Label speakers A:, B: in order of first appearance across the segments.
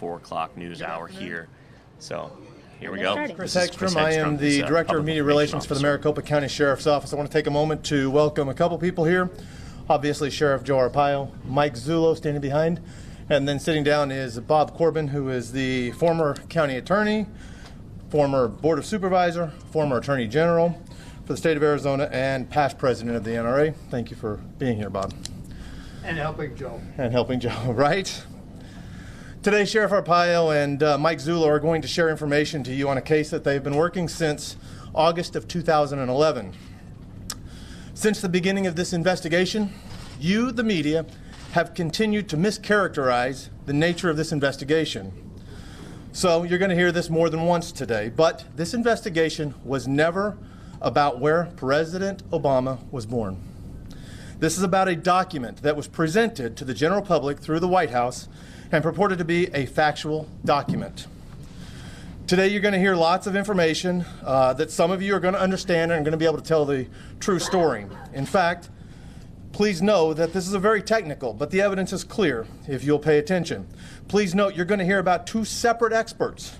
A: 4 o'clock news hour here. So here we go.
B: Chris Hegstrom. I am the Director of Media Relations for the Maricopa County Sheriff's Office. I want to take a moment to welcome a couple people here. Obviously, Sheriff Joe Arpaio, Mike Zullo standing behind, and then sitting down is Bob Corbin, who is the former county attorney, former board of supervisor, former attorney general for the state of Arizona, and past president of the NRA. Thank you for being here, Bob.
C: And helping Joe.
B: And helping Joe, right? Today, Sheriff Arpaio and Mike Zullo are going to share information to you on a case that they've been working since August of 2011. Since the beginning of this investigation, you, the media, have continued to mischaracterize the nature of this investigation. So you're going to hear this more than once today, but this investigation was never about where President Obama was born. This is about a document that was presented to the general public through the White House and purported to be a factual document. Today you're going to hear lots of information that some of you are going to understand and are going to be able to tell the true story. In fact, please know that this is a very technical, but the evidence is clear if you'll pay attention. Please note you're going to hear about 2 separate experts.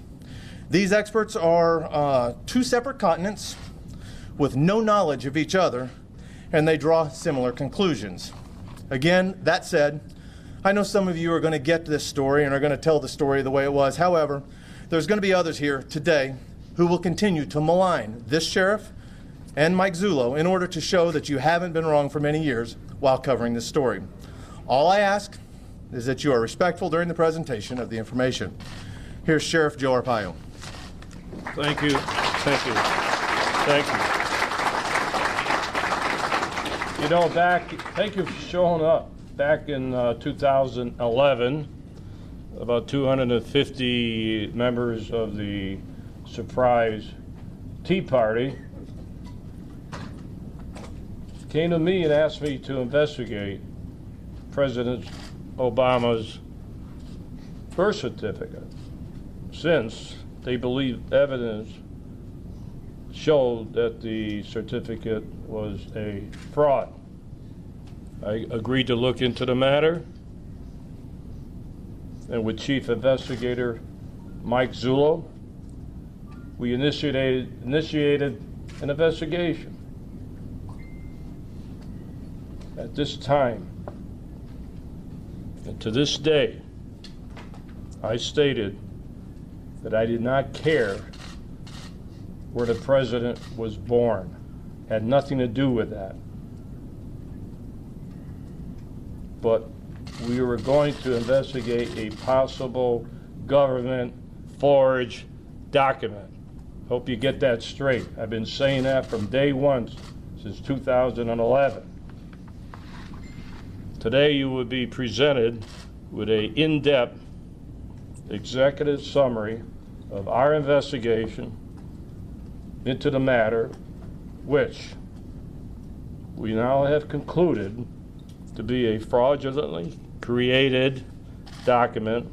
B: These experts are 2 separate continents with no knowledge of each other, and they draw similar conclusions. Again, that said, I know some of you are going to get this story and are going to tell the story the way it was. However, there's going to be others here today who will continue to malign this sheriff and Mike Zullo in order to show that you haven't been wrong for many years while covering this story. All I ask is that you are respectful during the presentation of the information. Here's Sheriff Joe Arpaio.
D: Thank you. Thank you. Thank you. You know, thank you for showing up. Back in 2011, about 250 members of the surprise Tea Party came to me and asked me to investigate President Obama's birth certificate, since they believe evidence showed that the certificate was a fraud. I agreed to look into the matter, and with Chief Investigator Mike Zullo, we initiated an investigation. At this time, and to this day, I stated that I did not care where the president was born. Had nothing to do with that. But we were going to investigate a possible government forged document. Hope you get that straight. I've been saying that from day one since 2011. Today you will be presented with an in-depth executive summary of our investigation into the matter, which we now have concluded to be a fraudulently created document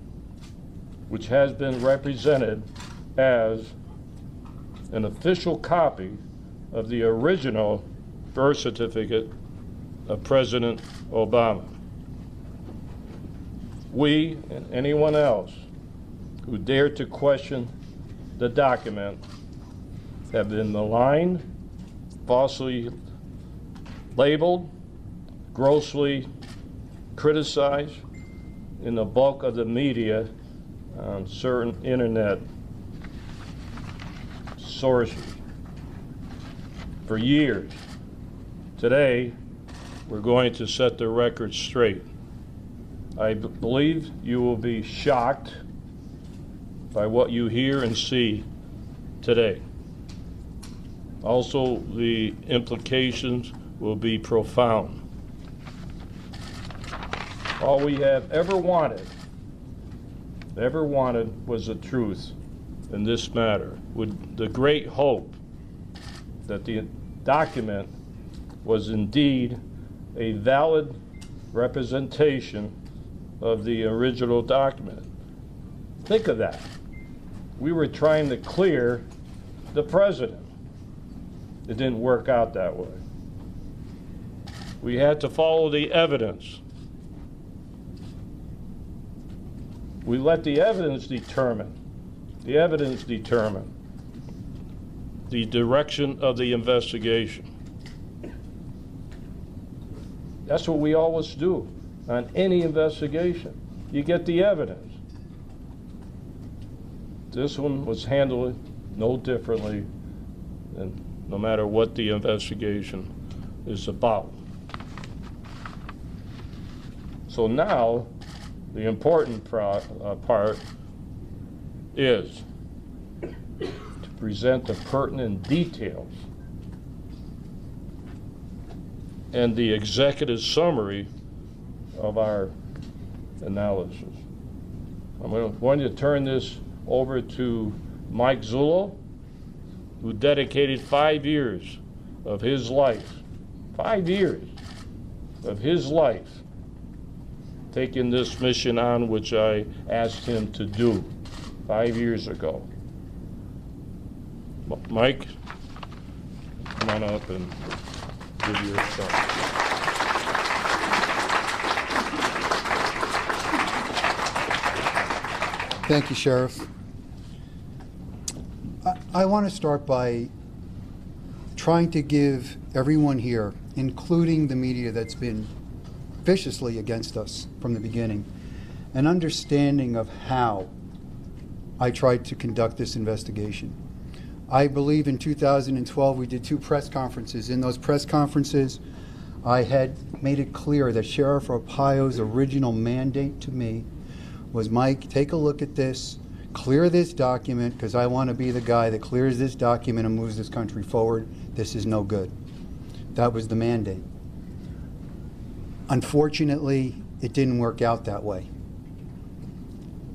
D: which has been represented as an official copy of the original birth certificate of President Obama. We and anyone else who dared to question the document have been maligned, falsely labeled, grossly criticized in the bulk of the media on certain internet sources for years. Today, we're going to set the record straight. I believe you will be shocked by what you hear and see today. Also, the implications will be profound. All we have ever wanted was the truth in this matter, with the great hope that the document was indeed a valid representation of the original document. Think of that. We were trying to clear the president. It didn't work out that way. We had to follow the evidence. We let the evidence determine the direction of the investigation. That's what we always do on any investigation. You get the evidence. This one was handled no differently, and no matter what the investigation is about. So now, the important part is to present the pertinent details and the executive summary of our analysis. I'm going to turn this over to Mike Zullo, who dedicated 5 years of his life, 5 years of his life, taking this mission on, which I asked him to do 5 years ago. Mike, come on up and give your thoughts.
E: Thank you, Sheriff. I want to start by trying to give everyone here, including the media that's been viciously against us from the beginning, an understanding of how I tried to conduct this investigation. I believe in 2012 we did 2 press conferences. In those press conferences, I had made it clear that Sheriff Arpaio's original mandate to me was, Mike, take a look at this, clear this document, because I want to be the guy that clears this document and moves this country forward. This is no good. That was the mandate. Unfortunately, it didn't work out that way.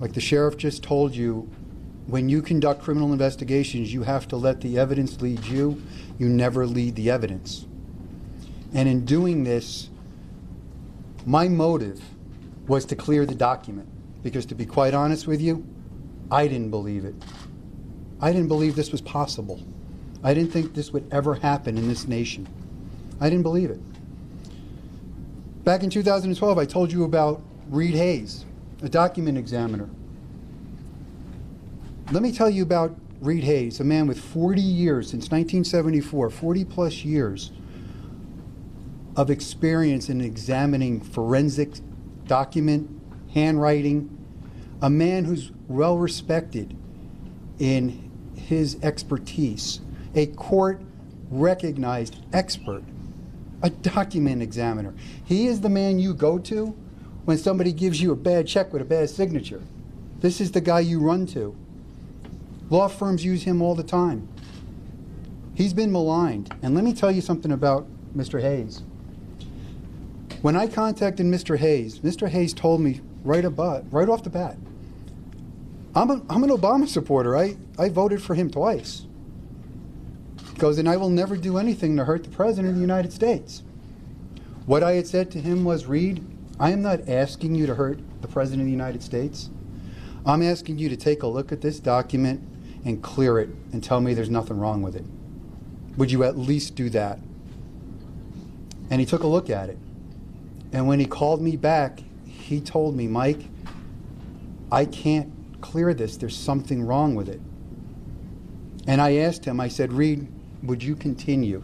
E: Like the sheriff just told you, when you conduct criminal investigations, you have to let the evidence lead you. You never lead the evidence. And in doing this, my motive was to clear the document. Because to be quite honest with you, I didn't believe it. I didn't believe this was possible. I didn't think this would ever happen in this nation. I didn't believe it. Back in 2012, I told you about Reed Hayes, a document examiner. Let me tell you about Reed Hayes, a man with 40 years, since 1974, 40 plus years of experience in examining forensic document, handwriting, a man who's well respected in his expertise, a court-recognized expert, a document examiner. He is the man you go to when somebody gives you a bad check with a bad signature. This is the guy you run to. Law firms use him all the time. He's been maligned. And let me tell you something about Mr. Hayes. When I contacted Mr. Hayes told me right off the bat, I'm an Obama supporter. I voted for him twice. He goes, and I will never do anything to hurt the President of the United States. What I had said to him was, Reed, I am not asking you to hurt the President of the United States. I'm asking you to take a look at this document and clear it and tell me there's nothing wrong with it. Would you at least do that? And he took a look at it. And when he called me back, he told me, Mike, I can't clear this. There's something wrong with it. And I asked him, I said, Reed, would you continue?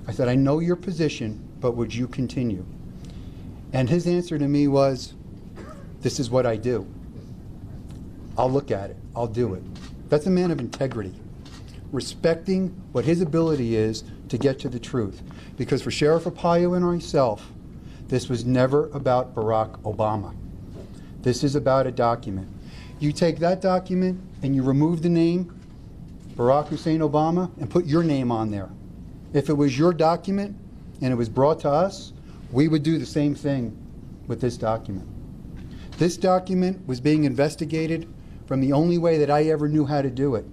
E: I said, I know your position, but would you continue? And his answer to me was, this is what I do. I'll look at it. I'll do it. That's a man of integrity, respecting what his ability is to get to the truth. Because for Sheriff Arpaio and myself, this was never about Barack Obama. This is about a document. You take that document and you remove the name Barack Hussein Obama and put your name on there. If it was your document and it was brought to us, we would do the same thing with this document. This document was being investigated from the only way that I ever knew how to do it.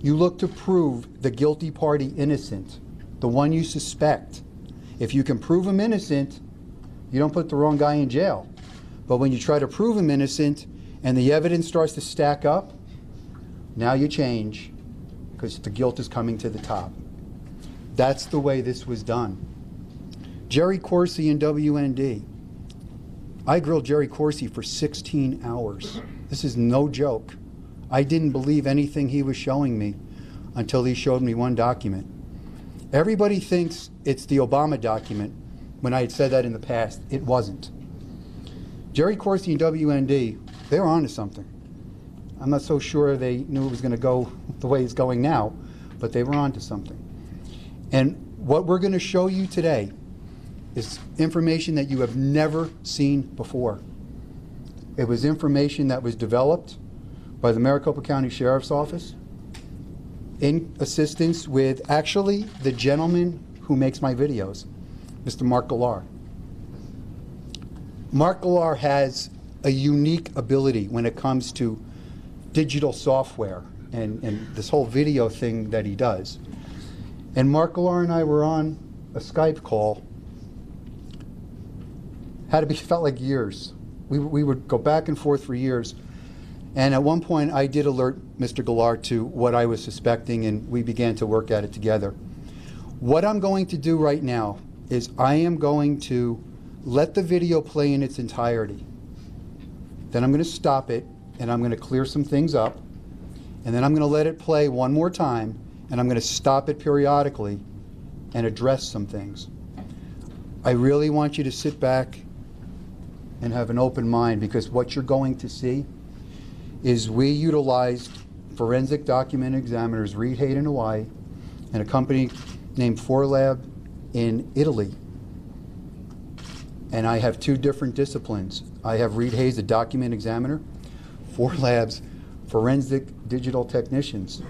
E: You look to prove the guilty party innocent, the one you suspect. If you can prove him innocent, you don't put the wrong guy in jail. But when you try to prove him innocent and the evidence starts to stack up, now you change because the guilt is coming to the top. That's the way this was done. Jerry Corsi and WND. I grilled Jerry Corsi for 16 hours. This is no joke. I didn't believe anything he was showing me until he showed me one document. Everybody thinks it's the Obama document. When I had said that in the past, it wasn't. Jerry Corsi and WND, they were onto something. I'm not so sure they knew it was going to go the way it's going now, but they were onto something. And what we're going to show you today is information that you have never seen before. It was information that was developed by the Maricopa County Sheriff's Office in assistance with actually the gentleman who makes my videos, Mr. Mark Galar. Mark Galar has a unique ability when it comes to digital software and this whole video thing that he does. And Mark Galar and I were on a Skype call. Felt like years. We would go back and forth for years. And at one point, I did alert Mr. Galar to what I was suspecting, and we began to work at it together. What I'm going to do right now is I am going to let the video play in its entirety. Then I'm going to stop it, and I'm going to clear some things up. And then I'm going to let it play one more time, and I'm going to stop it periodically and address some things. I really want you to sit back and have an open mind, because what you're going to see is we utilized forensic document examiners, Reed Hayes in Hawaii, and a company named 4Lab in Italy. And I have two different disciplines. I have Reed Hayes, a document examiner, 4Labs, forensic digital technicians.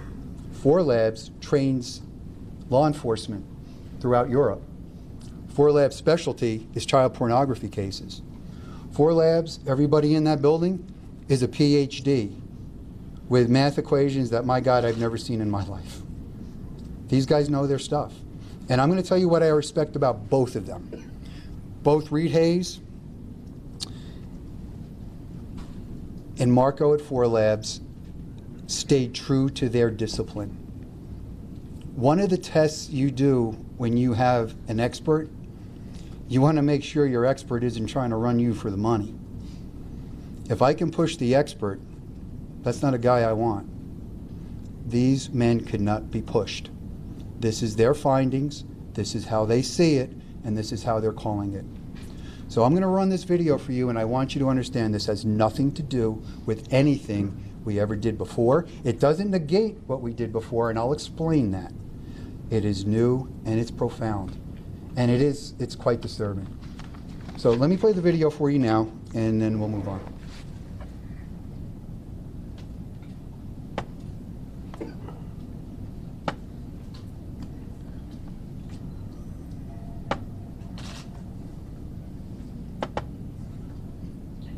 E: 4Labs trains law enforcement throughout Europe. 4Labs' specialty is child pornography cases. 4Labs, everybody in that building is a PhD with math equations that, my God, I've never seen in my life. These guys know their stuff. And I'm going to tell you what I respect about both of them. Both Reed Hayes and Marco at 4Labs stayed true to their discipline. One of the tests you do when you have an expert, you want to make sure your expert isn't trying to run you for the money. If I can push the expert, that's not a guy I want. These men could not be pushed. This is their findings, this is how they see it, and this is how they're calling it. So I'm going to run this video for you, and I want you to understand this has nothing to do with anything we ever did before. It doesn't negate what we did before, and I'll explain that. It is new and it's profound. And it's quite disturbing. So let me play the video for you now, and then we'll move on.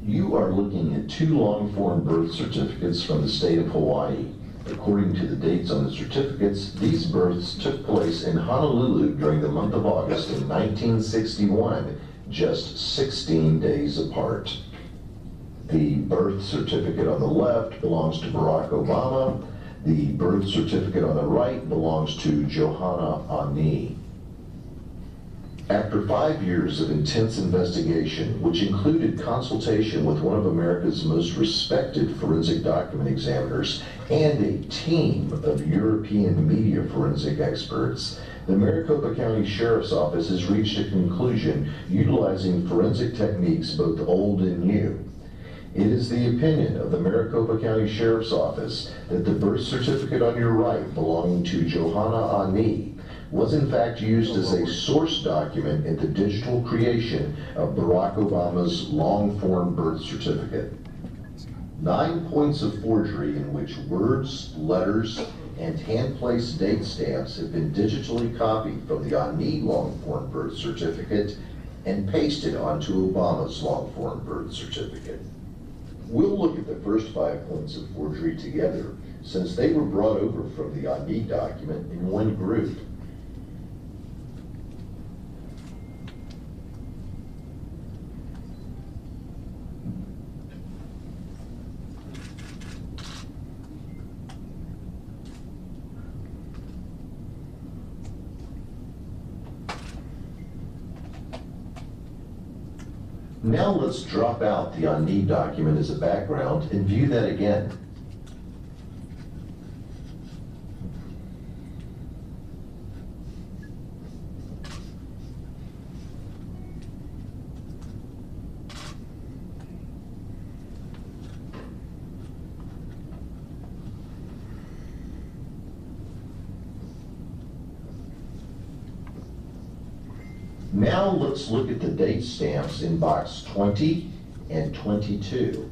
F: You are looking at two long-form birth certificates from the state of Hawaii. According to the dates on the certificates, these births took place in Honolulu during the month of August of 1961, just 16 days apart. The birth certificate on the left belongs to Barack Obama. The birth certificate on the right belongs to Johanna Ani. After 5 years of intense investigation, which included consultation with one of America's most respected forensic document examiners and a team of European media forensic experts, the Maricopa County Sheriff's Office has reached a conclusion utilizing forensic techniques both old and new. It is the opinion of the Maricopa County Sheriff's Office that the birth certificate on your right belonging to Johanna Ani was in fact used as a source document in the digital creation of Barack Obama's long-form birth certificate. 9 points of forgery in which words, letters, and hand-placed date stamps have been digitally copied from the Ani long-form birth certificate and pasted onto Obama's long-form birth certificate. We'll look at the first 5 points of forgery together, since they were brought over from the Ani document in one group. Now let's drop out the on need document as a background and view that again. Now let's look at the date stamps in box 20 and 22.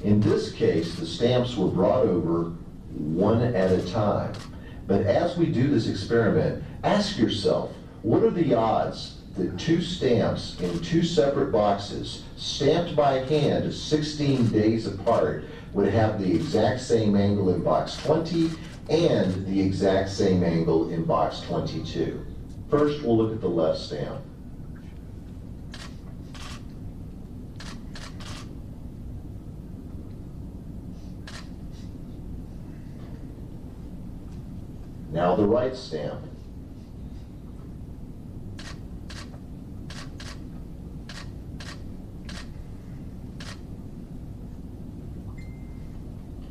F: In this case, the stamps were brought over one at a time. But as we do this experiment, ask yourself, what are the odds that two stamps in two separate boxes, stamped by hand 16 days apart, would have the exact same angle in box 20 and the exact same angle in box 22? First, we'll look at the left stamp. Now the right stamp.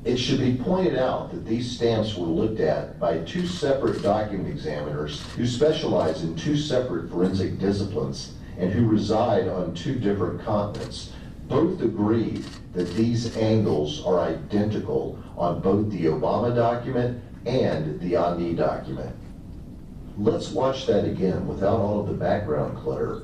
F: It should be pointed out that these stamps were looked at by two separate document examiners who specialize in two separate forensic disciplines and who reside on two different continents. Both agreed that these angles are identical on both the Obama document and the Ani document. Let's watch that again without all of the background clutter.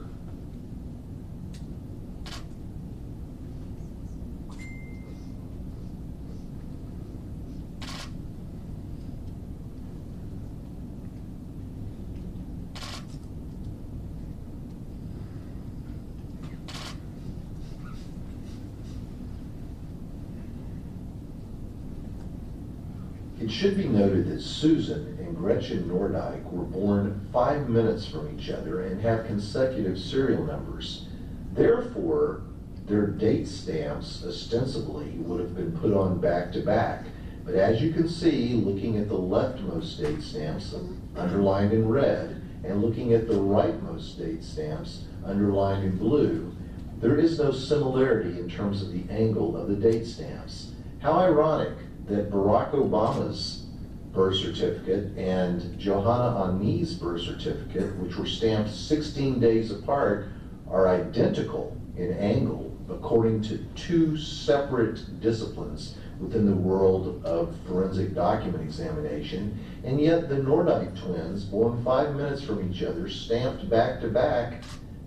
F: It should be noted that Susan and Gretchen Nordijk were born 5 minutes from each other and have consecutive serial numbers. Therefore, their date stamps ostensibly would have been put on back to back. But as you can see, looking at the leftmost date stamps underlined in red and looking at the rightmost date stamps underlined in blue, there is no similarity in terms of the angle of the date stamps. How ironic that Barack Obama's birth certificate and Johanna Ani's birth certificate, which were stamped 16 days apart, are identical in angle according to two separate disciplines within the world of forensic document examination, and yet the Nordijk twins, born 5 minutes from each other, stamped back to back,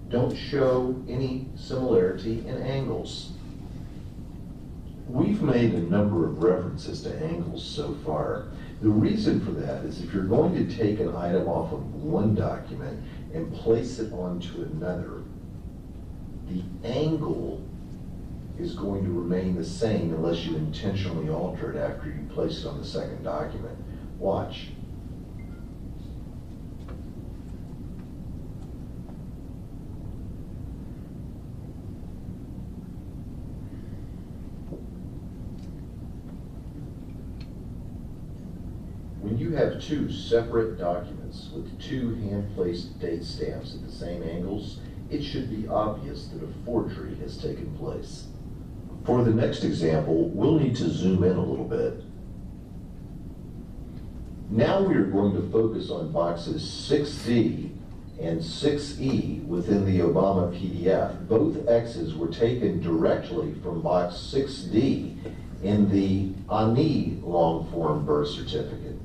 F: don't show any similarity in angles. We've made a number of references to angles so far. The reason for that is if you're going to take an item off of one document and place it onto another, the angle is going to remain the same unless you intentionally alter it after you place it on the second document. Watch. When you have two separate documents with two hand-placed date stamps at the same angles, it should be obvious that a forgery has taken place. For the next example, we'll need to zoom in a little bit. Now we are going to focus on boxes 6D and 6E within the Obama PDF. Both X's were taken directly from box 6D in the Ani long-form birth certificate.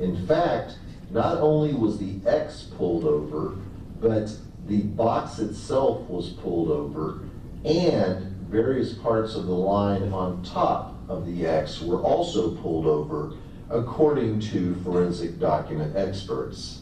F: In fact, not only was the X pulled over, but the box itself was pulled over, and various parts of the line on top of the X were also pulled over, according to forensic document experts.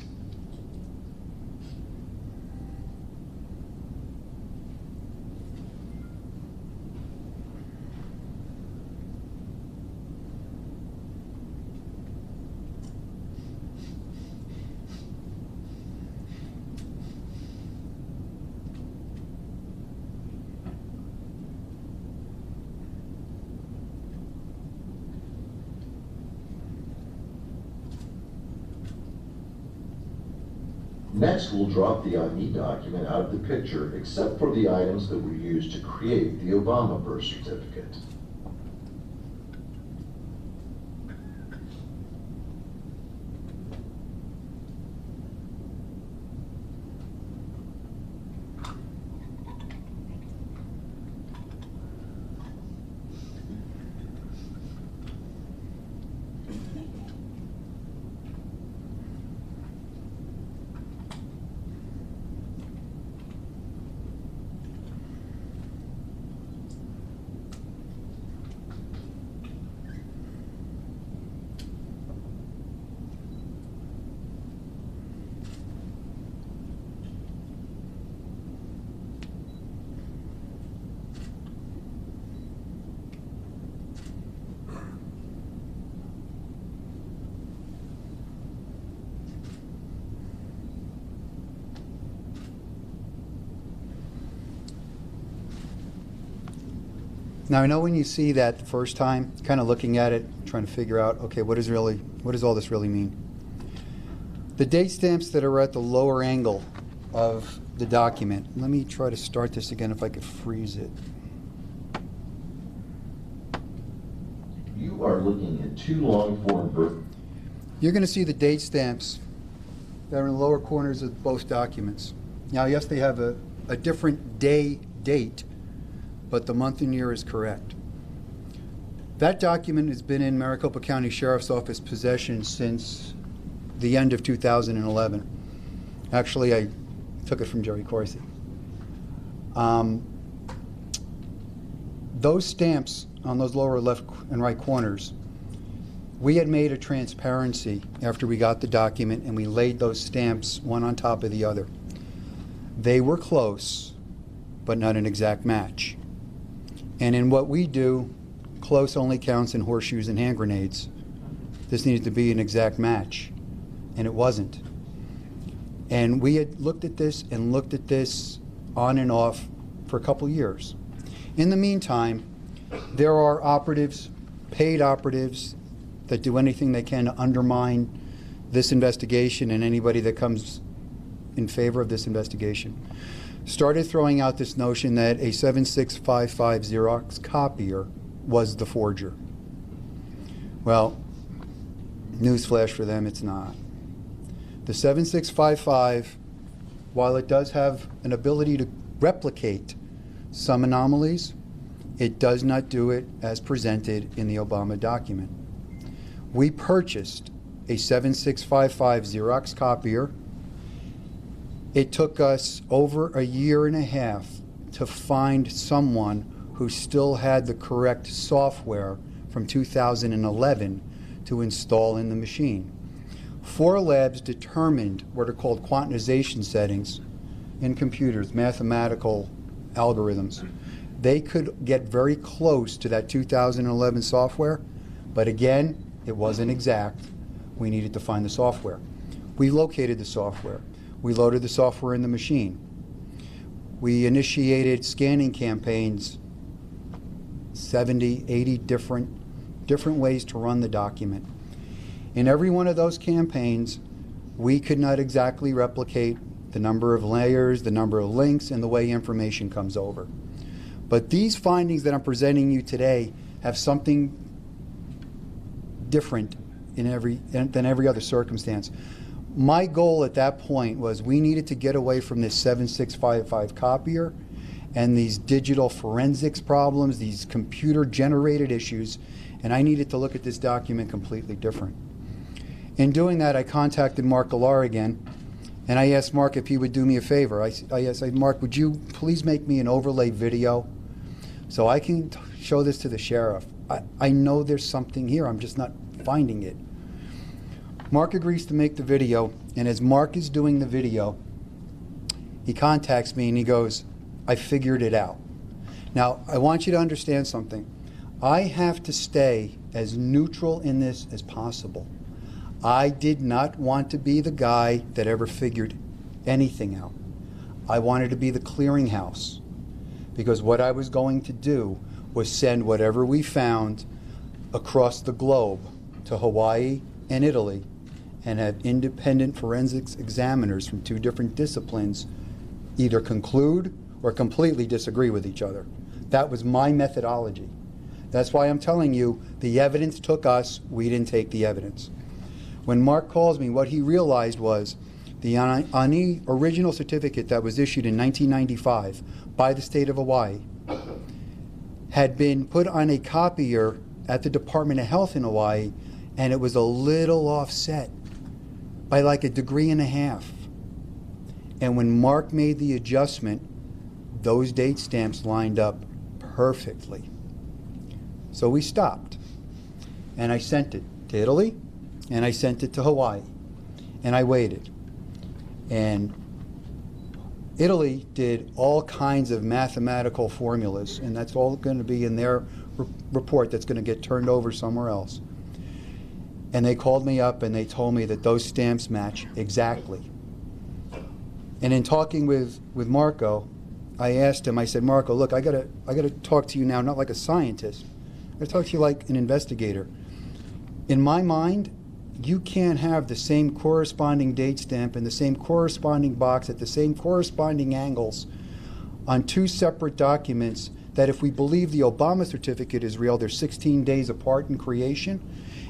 F: Next, we'll drop the I need document out of the picture, except for the items that were used to create the Obama birth certificate.
E: Now, I know when you see that the first time, kind of looking at it, trying to figure out, okay, what does all this really mean? The date stamps that are at the lower angle of the document. Let me try to start this again if I could freeze it.
F: You are looking at two long-form birth.
E: You're going to see the date stamps that are in the lower corners of both documents. Now, yes, they have a different date, but the month and year is correct. That document has been in Maricopa County Sheriff's Office possession since the end of 2011. Actually, I took it from Jerry Corsi. Those stamps on those lower left and right corners, we had made a transparency after we got the document, and we laid those stamps one on top of the other. They were close, but not an exact match. And in what we do, close only counts in horseshoes and hand grenades. This needed to be an exact match, and it wasn't. And we had looked at this and looked at this on and off for a couple years. In the meantime, there are operatives, paid operatives, that do anything they can to undermine this investigation and anybody that comes in favor of this investigation. Started throwing out this notion that a 7655 Xerox copier was the forger. Well, newsflash for them, it's not. The 7655, while it does have an ability to replicate some anomalies, it does not do it as presented in the Obama document. We purchased a 7655 Xerox copier. It took us over a year and a half to find someone who still had the correct software from 2011 to install in the machine. 4 labs determined what are called quantization settings in computers, mathematical algorithms. They could get very close to that 2011 software, but again, it wasn't exact. We needed to find the software. We located the software. We loaded the software in the machine. We initiated scanning campaigns, 70, 80 different ways to run the document. In every one of those campaigns, we could not exactly replicate the number of layers, the number of links, and the way information comes over. But these findings that I'm presenting you today have something different than every other circumstance. My goal at that point was we needed to get away from this 7655 copier and these digital forensics problems, these computer-generated issues, and I needed to look at this document completely different. In doing that, I contacted Mark Galar again, and I asked Mark if he would do me a favor. I said, Mark, would you please make me an overlay video so I can show this to the sheriff? I know there's something here, I'm just not finding it. Mark agrees to make the video, and as Mark is doing the video, he contacts me and he goes, I figured it out. Now, I want you to understand something. I have to stay as neutral in this as possible. I did not want to be the guy that ever figured anything out. I wanted to be the clearinghouse, because what I was going to do was send whatever we found across the globe to Hawaii and Italy, and have independent forensics examiners from two different disciplines either conclude or completely disagree with each other. That was my methodology. That's why I'm telling you, the evidence took us, we didn't take the evidence. When Mark calls me, what he realized was the Ani original certificate that was issued in 1995 by the state of Hawaii had been put on a copier at the Department of Health in Hawaii, and it was a little offset by like 1.5 degrees. And when Mark made the adjustment, those date stamps lined up perfectly. So we stopped, and I sent it to Italy, and I sent it to Hawaii, and I waited. And Italy did all kinds of mathematical formulas, and that's all going to be in their report that's going to get turned over somewhere else. And they called me up and they told me that those stamps match exactly. And in talking with Marco, I asked him, I said, Marco, look, I gotta talk to you now, not like a scientist. I gotta talk to you like an investigator. In my mind, you can't have the same corresponding date stamp in the same corresponding box at the same corresponding angles on two separate documents that if we believe the Obama certificate is real, they're 16 days apart in creation.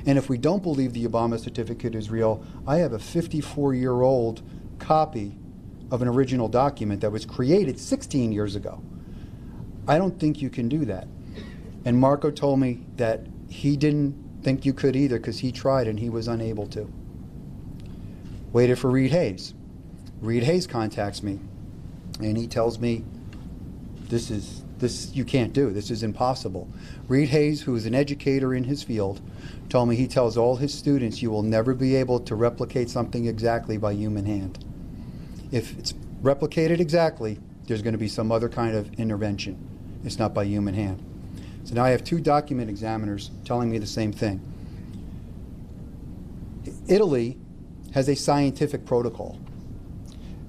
E: And if we don't believe the Obama certificate is real, I have a 54-year-old copy of an original document that was created 16 years ago. I don't think you can do that. And Marco told me that he didn't think you could either because he tried and he was unable to. Waited for Reed Hayes. Reed Hayes contacts me and he tells me, this you can't do, this is impossible. Reed Hayes, who is an educator in his field, told me he tells all his students you will never be able to replicate something exactly by human hand. If it's replicated exactly, there's going to be some other kind of intervention. It's not by human hand. So now I have two document examiners telling me the same thing. Italy has a scientific protocol.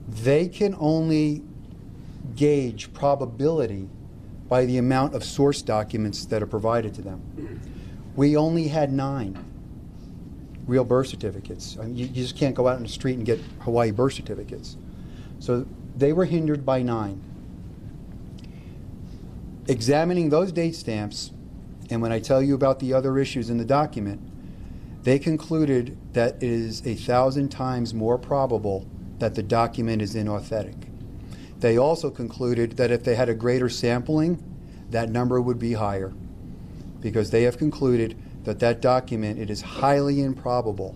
E: They can only gauge probability by the amount of source documents that are provided to them. We only had 9 real birth certificates. I mean, you just can't go out in the street and get Hawaii birth certificates. So they were hindered by 9. Examining those date stamps, and when I tell you about the other issues in the document, they concluded that it is 1,000 times more probable that the document is inauthentic. They also concluded that if they had a greater sampling, that number would be higher, because they have concluded that that document, it is highly improbable,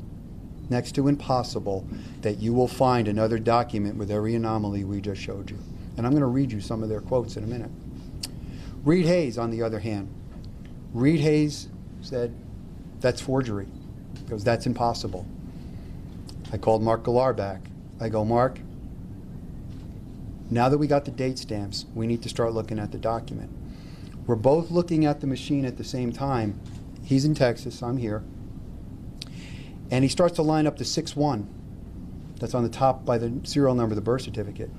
E: next to impossible, that you will find another document with every anomaly we just showed you. And I'm going to read you some of their quotes in a minute. Reed Hayes, on the other hand, Reed Hayes said, that's forgery, because that's impossible. I called Mark Galar back. I go, Mark, now that we got the date stamps, we need to start looking at the document. We're both looking at the machine at the same time. He's in Texas, I'm here. And he starts to line up the 6-1 that's on the top by the serial number of the birth certificate.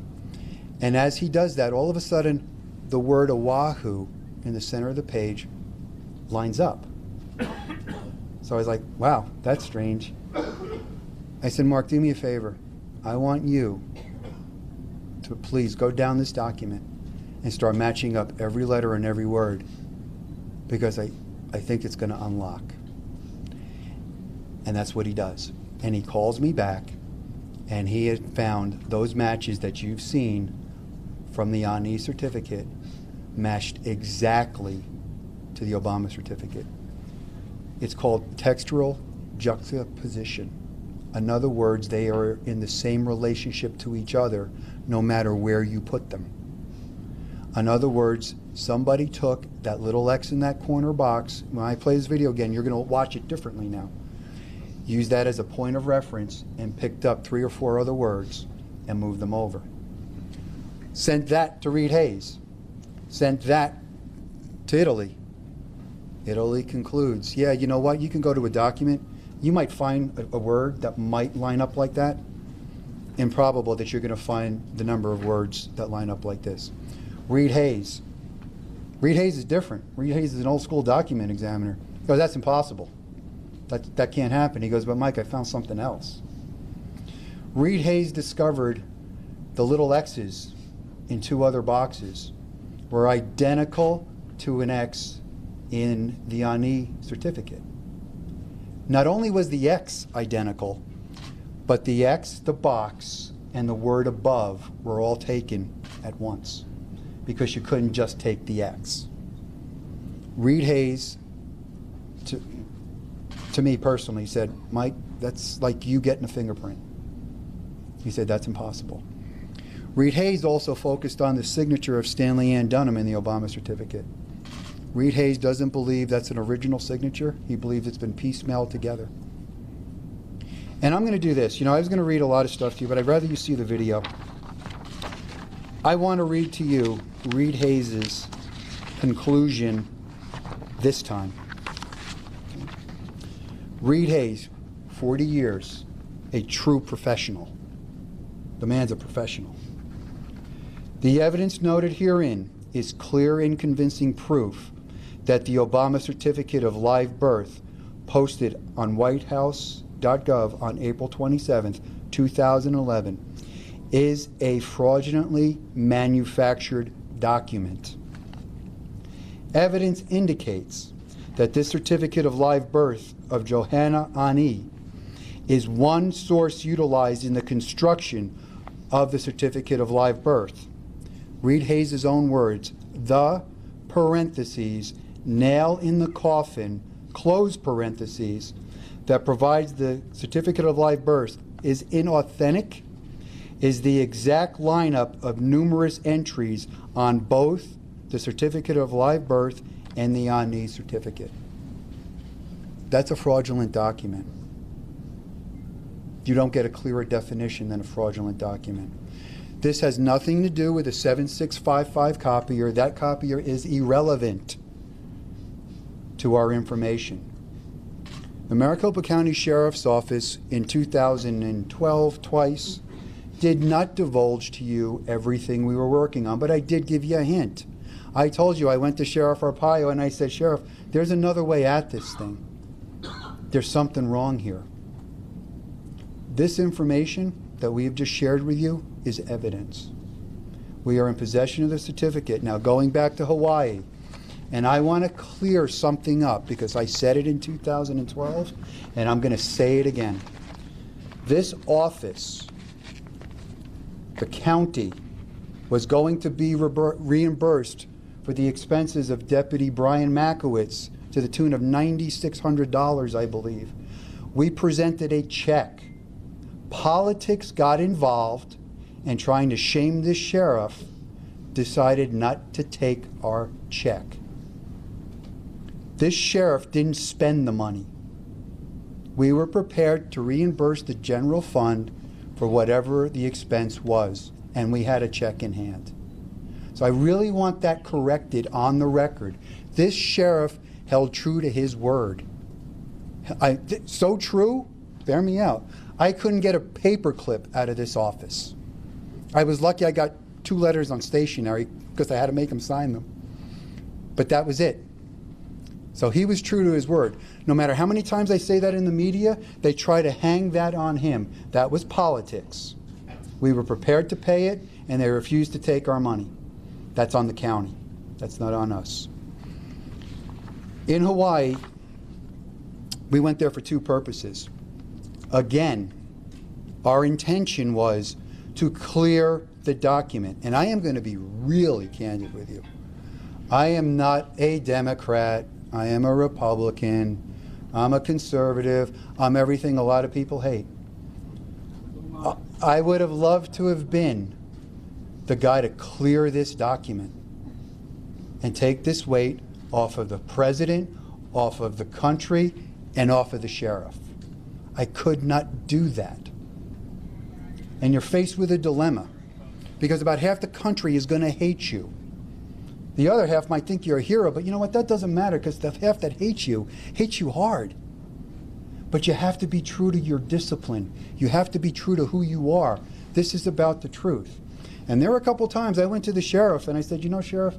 E: And as he does that, all of a sudden, the word Oahu in the center of the page lines up. So I was like, wow, that's strange. I said, Mark, do me a favor. I want you to please go down this document and start matching up every letter and every word, because I think it's going to unlock. And that's what he does. And he calls me back, and he had found those matches that you've seen from the Ani certificate matched exactly to the Obama certificate. It's called textual juxtaposition. In other words, they are in the same relationship to each other no matter where you put them. In other words, somebody took that little X in that corner box. When I play this video again, you're going to watch it differently now. Use that as a point of reference and picked up 3 or 4 other words and moved them over. Sent that to Reed Hayes. Sent that to Italy. Italy concludes, yeah, you know what? You can go to a document. You might find a word that might line up like that. Improbable that you're going to find the number of words that line up like this. Reed Hayes. Reed Hayes is different. Reed Hayes is an old school document examiner. He goes, that's impossible. That can't happen. He goes, but Mike, I found something else. Reed Hayes discovered the little X's in 2 other boxes were identical to an X in the Ani certificate. Not only was the X identical, but the X, the box, and the word above were all taken at once because you couldn't just take the X. Reed Hayes, to me personally, said, Mike, that's like you getting a fingerprint. He said, that's impossible. Reed Hayes also focused on the signature of Stanley Ann Dunham in the Obama certificate. Reed Hayes doesn't believe that's an original signature. He believes it's been piecemealed together. And I'm going to do this. You know, I was going to read a lot of stuff to you, but I'd rather you see the video. I want to read to you Reed Hayes' conclusion this time. Reed Hayes, 40 years, a true professional. The man's a professional. The evidence noted herein is clear and convincing proof that the Obama certificate of live birth posted on whitehouse.gov on April 27, 2011 is a fraudulently manufactured document. Evidence indicates that this certificate of live birth of Johanna Ani is one source utilized in the construction of the certificate of live birth. Reed Hayes' own words, the parentheses, nail in the coffin, close parentheses, that provides the certificate of live birth is inauthentic, is the exact lineup of numerous entries on both the certificate of live birth and the Ani certificate. That's a fraudulent document. You don't get a clearer definition than a fraudulent document. This has nothing to do with a 7655 copier. That copier is irrelevant to our information. The Maricopa County Sheriff's Office in 2012, twice, did not divulge to you everything we were working on, but I did give you a hint. I told you I went to Sheriff Arpaio and I said, Sheriff, there's another way at this thing. There's something wrong here. This information that we have just shared with you is evidence. We are in possession of the certificate. Now, going back to Hawaii, and I want to clear something up because I said it in 2012, and I'm going to say it again. This office, the county, was going to be reimbursed for the expenses of Deputy Brian Makowitz to the tune of $9,600, I believe. We presented a check. Politics got involved, and trying to shame this sheriff, decided not to take our check. This sheriff didn't spend the money. We were prepared to reimburse the general fund for whatever the expense was, and we had a check in hand. So I really want that corrected on the record. This sheriff held true to his word. So true, bear me out, I couldn't get a paper clip out of this office. I was lucky I got 2 letters on stationery because I had to make him sign them. But that was it. So he was true to his word. No matter how many times I say that in the media, they try to hang that on him. That was politics. We were prepared to pay it, and they refused to take our money. That's on the county. That's not on us. In Hawaii, we went there for 2 purposes. Again, our intention was to clear the document. And I am going to be really candid with you. I am not a Democrat. I am a Republican. I'm a conservative. I'm everything a lot of people hate. I would have loved to have been the guy to clear this document and take this weight off of the president, off of the country, and off of the sheriff. I could not do that. And you're faced with a dilemma because about half the country is going to hate you. The other half might think you're a hero, but you know what? That doesn't matter because the half that hates you hard. But you have to be true to your discipline. You have to be true to who you are. This is about the truth. And there were a couple times I went to the sheriff and I said, you know, Sheriff,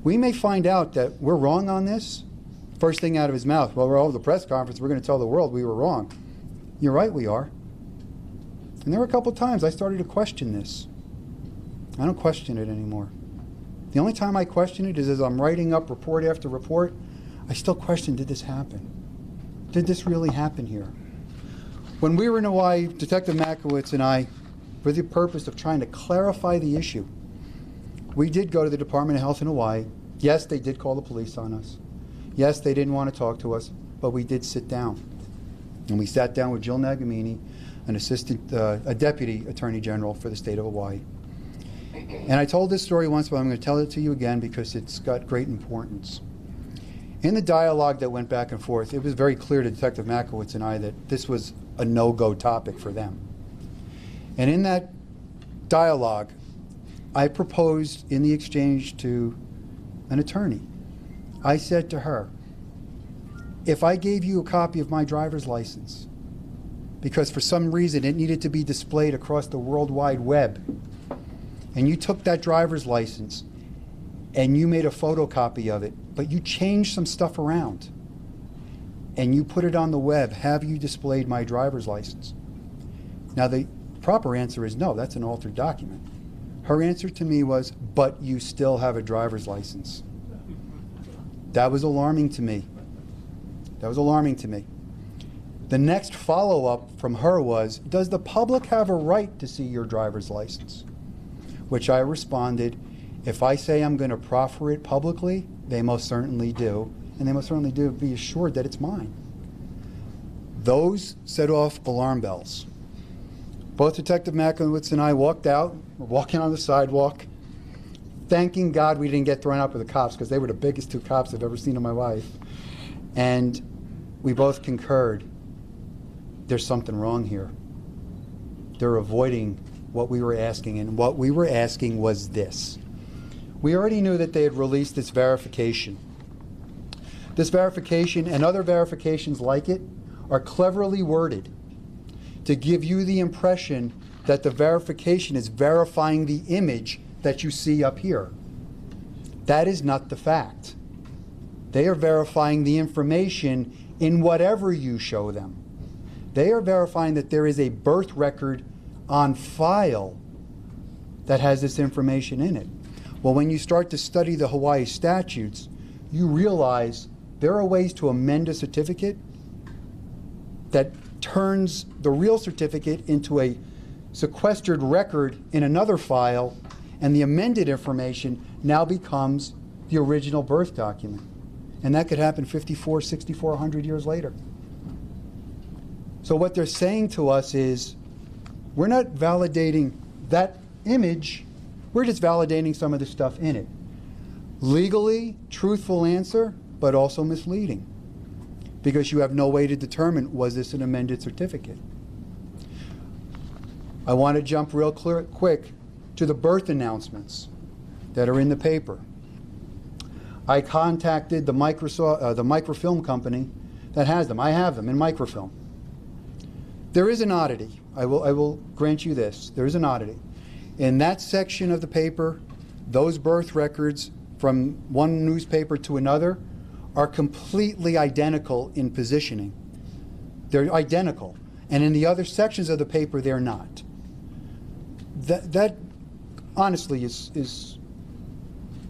E: we may find out that we're wrong on this, First thing out of his mouth, well, we're all at the press conference, we're going to tell the world we were wrong. You're right, we are. And there were a couple times I started to question this. I don't question it anymore. The only time I question it is as I'm writing up report after report, I still question, did this happen? Did this really happen here? When we were in Hawaii, Detective Makowitz and I, for the purpose of trying to clarify the issue, we did go to the Department of Health in Hawaii. Yes, they did call the police on us. Yes, they didn't want to talk to us, but we did sit down. And we sat down with Jill Nagamini, a deputy attorney general for the state of Hawaii. And I told this story once, but I'm going to tell it to you again because it's got great importance. In the dialogue that went back and forth, it was very clear to Detective Makowitz and I that this was a no-go topic for them. And in that dialogue, I proposed in the exchange to an attorney. I said to her, if I gave you a copy of my driver's license, because for some reason it needed to be displayed across the World Wide Web, and you took that driver's license and you made a photocopy of it, but you changed some stuff around, and you put it on the web, have you displayed my driver's license? Now the proper answer is no, that's an altered document. Her answer to me was, but you still have a driver's license. That was alarming to me. That was alarming to me. The next follow-up from her was, does the public have a right to see your driver's license? Which I responded, if I say I'm going to proffer it publicly, they most certainly do. And they most certainly do be assured that it's mine. Those set off alarm bells. Both Detective Makowitz and I walked out, we're walking on the sidewalk, thanking God we didn't get thrown out with the cops because they were the biggest two cops I've ever seen in my life. And we both concurred, there's something wrong here. They're avoiding what we were asking, and what we were asking was this. We already knew that they had released this verification. This verification and other verifications like it are cleverly worded to give you the impression that the verification is verifying the image that you see up here. That is not the fact. They are verifying the information in whatever you show them. They are verifying that there is a birth record on file that has this information in it. Well, when you start to study the Hawaii statutes, you realize there are ways to amend a certificate that turns the real certificate into a sequestered record in another file, and the amended information now becomes the original birth document. And that could happen 54, 64, 100 years later. So what they're saying to us is, we're not validating that image, we're just validating some of the stuff in it. Legally, truthful answer, but also misleading, because you have no way to determine, was this an amended certificate? I want to jump real quick to the birth announcements that are in the paper. I contacted the microfilm company that has them. I have them in microfilm. There is an oddity. I will grant you this. There is an oddity. In that section of the paper, those birth records from one newspaper to another are completely identical in positioning. They're identical. And in the other sections of the paper, they're not. That honestly is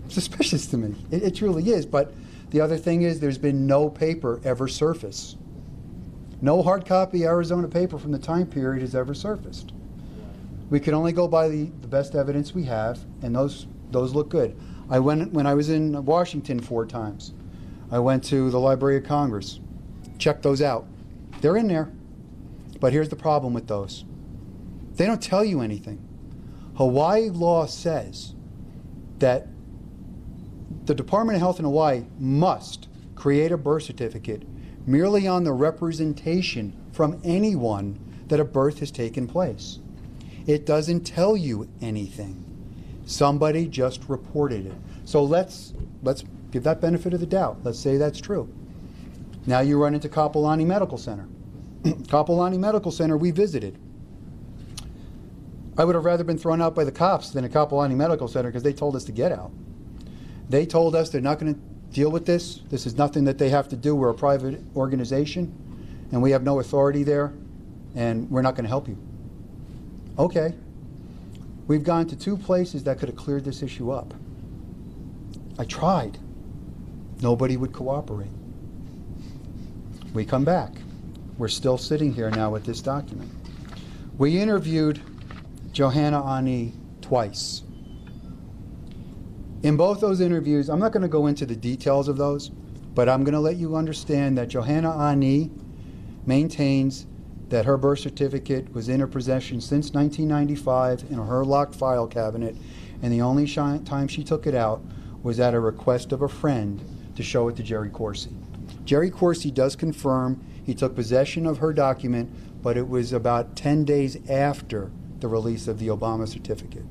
E: suspicious to me. It truly is. But the other thing is, there's been no paper ever surface. No hard copy Arizona paper from the time period has ever surfaced. We can only go by the best evidence we have, and those look good. When I was in Washington 4 times, I went to the Library of Congress, checked those out. They're in there. But here's the problem with those. They don't tell you anything. Hawaii law says that the Department of Health in Hawaii must create a birth certificate merely on the representation from anyone that a birth has taken place. It doesn't tell you anything. Somebody just reported it. So let's give that benefit of the doubt. Let's say that's true. Now you run into Kapolani Medical Center. Kapolani Medical Center we visited. I would have rather been thrown out by the cops than a Kapolani Medical Center because they told us to get out. They told us they're not going to deal with this. This is nothing that they have to do. We're a private organization, and we have no authority there, and we're not going to help you. Okay. We've gone to 2 places that could have cleared this issue up. I tried. Nobody would cooperate. We come back. We're still sitting here now with this document. We interviewed Johanna Ani twice. In both those interviews, I'm not going to go into the details of those, but I'm going to let you understand that Johanna Ani maintains that her birth certificate was in her possession since 1995 in her locked file cabinet, and the only time she took it out was at a request of a friend to show it to Jerry Corsi. Jerry Corsi does confirm he took possession of her document, but it was about 10 days after the release of the Obama certificate.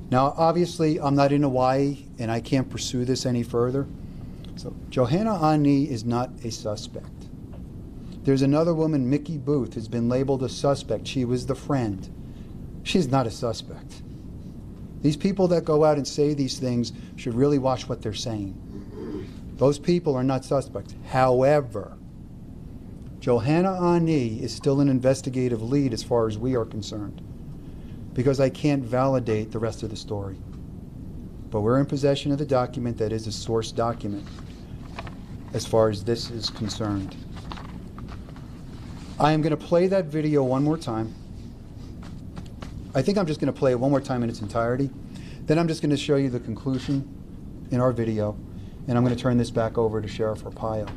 E: Now, obviously, I'm not in Hawaii, and I can't pursue this any further. So, Johanna Ani is not a suspect. There's another woman, Mickey Booth, has been labeled a suspect. She was the friend. She's not a suspect. These people that go out and say these things should really watch what they're saying. Those people are not suspects. However, Johanna Ani is still an investigative lead as far as we are concerned, because I can't validate the rest of the story. But we're in possession of the document that is a source document as far as this is concerned. I am going to play that video one more time. I think I'm just going to play it one more time in its entirety. Then I'm just going to show you the conclusion in our video, and I'm going to turn this back over to Sheriff Arpaio.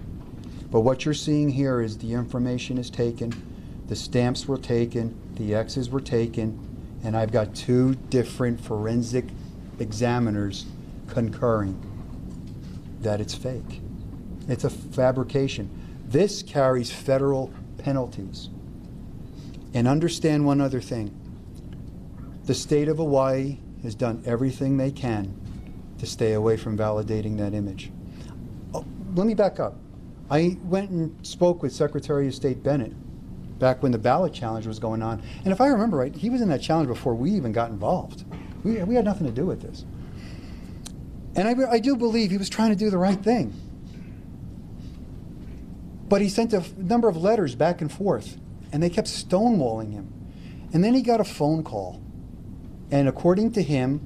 E: But what you're seeing here is the information is taken, the stamps were taken, the X's were taken, and I've got 2 different forensic examiners concurring that it's fake. It's a fabrication. This carries federal penalties. And understand one other thing. The state of Hawaii has done everything they can to stay away from validating that image. Oh, let me back up. I went and spoke with Secretary of State Bennett back when the ballot challenge was going on. And if I remember right, he was in that challenge before we even got involved. We had nothing to do with this. And I do believe he was trying to do the right thing. But he sent a number of letters back and forth, and they kept stonewalling him. And then he got a phone call. And according to him,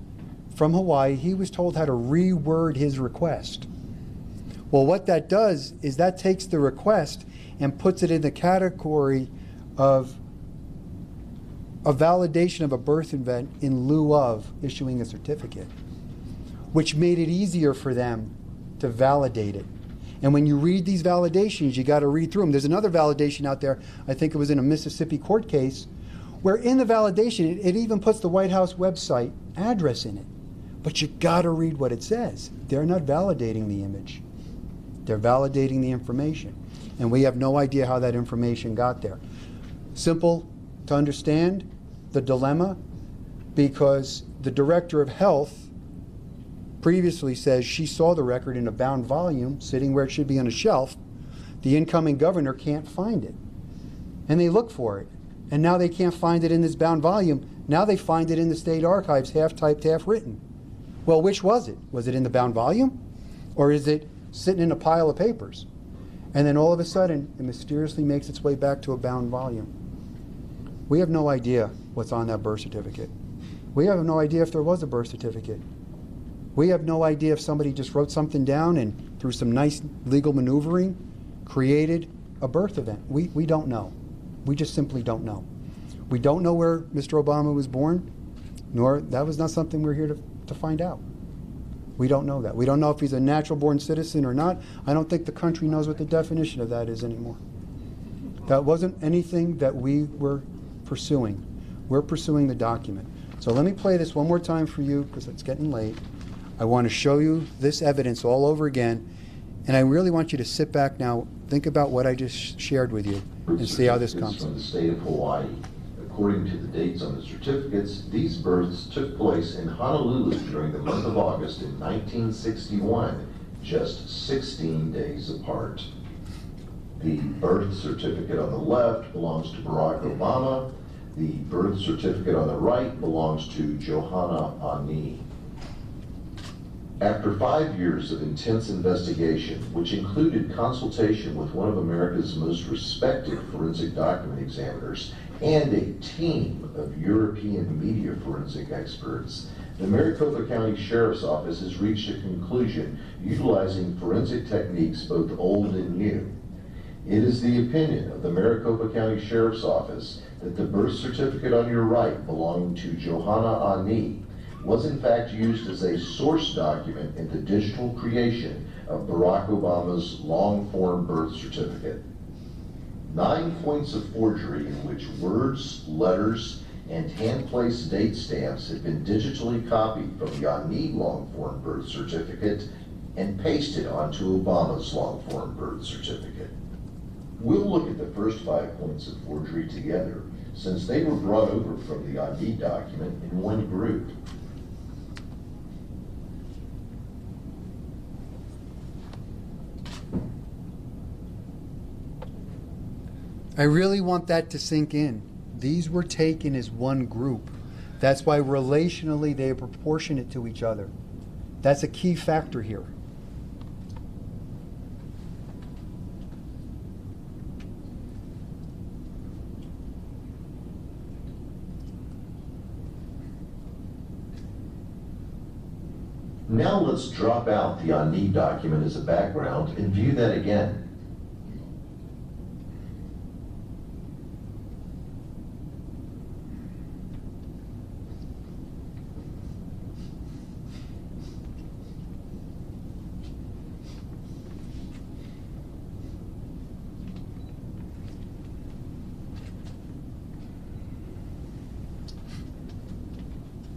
E: from Hawaii, he was told how to reword his request. Well, what that does is that takes the request and puts it in the category of a validation of a birth event in lieu of issuing a certificate, which made it easier for them to validate it. And when you read these validations, you got to read through them. There's another validation out there, I think it was in a Mississippi court case, where in the validation, it even puts the White House website address in it. But you got to read what it says. They're not validating the image. They're validating the information. And we have no idea how that information got there. Simple to understand the dilemma, because the Director of Health previously says she saw the record in a bound volume sitting where it should be on a shelf. The incoming governor can't find it. And they look for it. And now they can't find it in this bound volume. Now they find it in the state archives, half typed, half written. Well, which was it? Was it in the bound volume? Or is it sitting in a pile of papers? And then all of a sudden, it mysteriously makes its way back to a bound volume. We have no idea what's on that birth certificate. We have no idea if there was a birth certificate. We have no idea if somebody just wrote something down and through some nice legal maneuvering created a birth event. We don't know. We just simply don't know. We don't know where Mr. Obama was born, nor that was not something we're here to find out. We don't know that. We don't know if he's a natural born citizen or not. I don't think the country knows what the definition of that is anymore. That wasn't anything that we were pursuing. We're pursuing the document. So let me play this one more time for you because it's getting late. I want to show you this evidence all over again, and I really want you to sit back now, think about what I just shared with you, and see how this comes.
F: From the state of Hawaii. According to the dates on the certificates, these births took place in Honolulu during the month of August in 1961, just 16 days apart. The birth certificate on the left belongs to Barack Obama. The birth certificate on the right belongs to Johanna Ani. After 5 years of intense investigation, which included consultation with one of America's most respected forensic document examiners and a team of European media forensic experts, the Maricopa County Sheriff's Office has reached a conclusion utilizing forensic techniques both old and new. It is the opinion of the Maricopa County Sheriff's Office that the birth certificate on your right belonging to Johanna Ani was in fact used as a source document in the digital creation of Barack Obama's long-form birth certificate. 9 points of forgery in which words, letters, and hand-placed date stamps had been digitally copied from the Ani long-form birth certificate and pasted onto Obama's long-form birth certificate. We'll look at the first 5 points of forgery together, since they were brought over from the Ani document in one group.
E: I really want that to sink in. These were taken as one group. That's why relationally they are proportionate to each other. That's a key factor here.
F: Now let's drop out the Ani document as a background and view that again.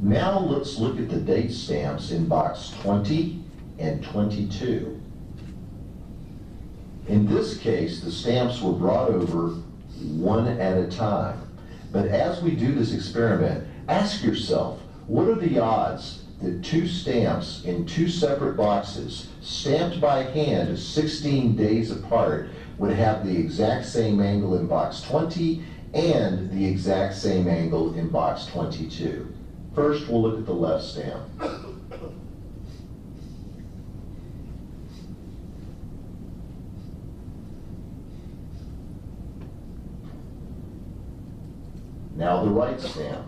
F: Now let's look at the date stamps in box 20 and 22. In this case, the stamps were brought over one at a time. But as we do this experiment, ask yourself, what are the odds that 2 stamps in 2 separate boxes, stamped by hand 16 days apart, would have the exact same angle in box 20 and the exact same angle in box 22? First, we'll look at the left stamp. Now the right stamp.